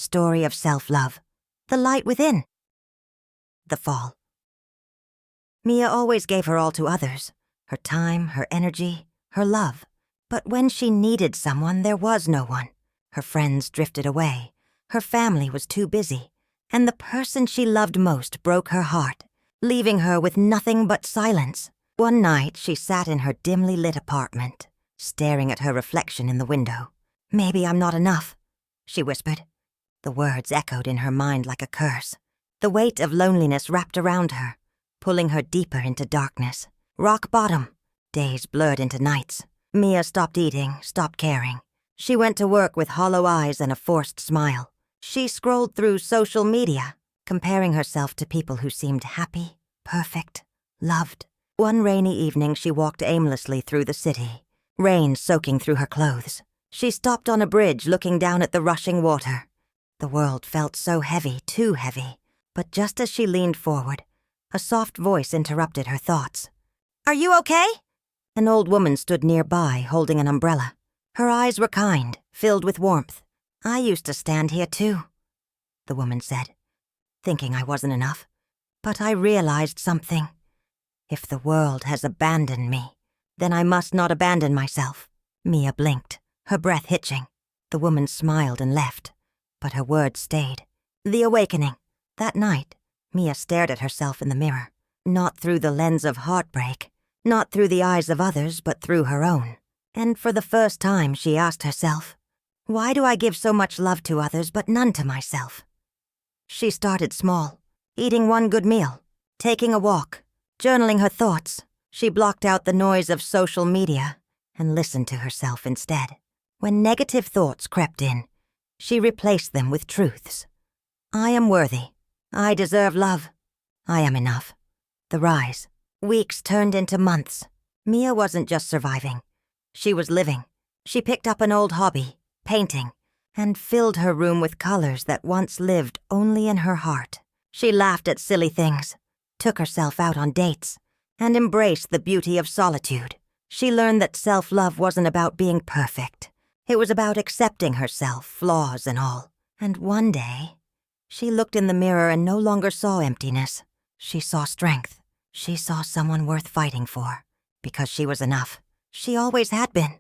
story of self-love, the light within. The fall. Mia always gave her all to others, her time, her energy, her love. But when she needed someone, there was no one. Her friends drifted away, her family was too busy, and the person she loved most broke her heart, leaving her with nothing but silence. One night, she sat in her dimly lit apartment, staring at her reflection in the window. "Maybe I'm not enough," she whispered. The words echoed in her mind like a curse. The weight of loneliness wrapped around her, pulling her deeper into darkness. Rock bottom. Days blurred into nights. Mia stopped eating, stopped caring. She went to work with hollow eyes and a forced smile. She scrolled through social media, comparing herself to people who seemed happy, perfect, loved. One rainy evening, she walked aimlessly through the city, rain soaking through her clothes. She stopped on a bridge looking down at the rushing water. The world felt so heavy, too heavy. But just as she leaned forward, a soft voice interrupted her thoughts. "Are you okay?" An old woman stood nearby, holding an umbrella. Her eyes were kind, filled with warmth. "I used to stand here too," the woman said, thinking I wasn't enough. But I realized something. If the world has abandoned me, then I must not abandon myself. Mia blinked, her breath hitching. The woman smiled and left, but her words stayed. The awakening. That night, Mia stared at herself in the mirror, not through the lens of heartbreak, not through the eyes of others, but through her own. And for the first time, she asked herself, "Why do I give so much love to others but none to myself?" She started small, eating one good meal, taking a walk, journaling her thoughts. She blocked out the noise of social media and listened to herself instead. When negative thoughts crept in, she replaced them with truths. I am worthy. I deserve love. I am enough. The rise. Weeks turned into months. Mia wasn't just surviving. She was living. She picked up an old hobby, painting, and filled her room with colors that once lived only in her heart. She laughed at silly things, took herself out on dates, and embraced the beauty of solitude. She learned that self-love wasn't about being perfect. It was about accepting herself, flaws and all. And one day, she looked in the mirror and no longer saw emptiness. She saw strength. She saw someone worth fighting for, because she was enough. She always had been.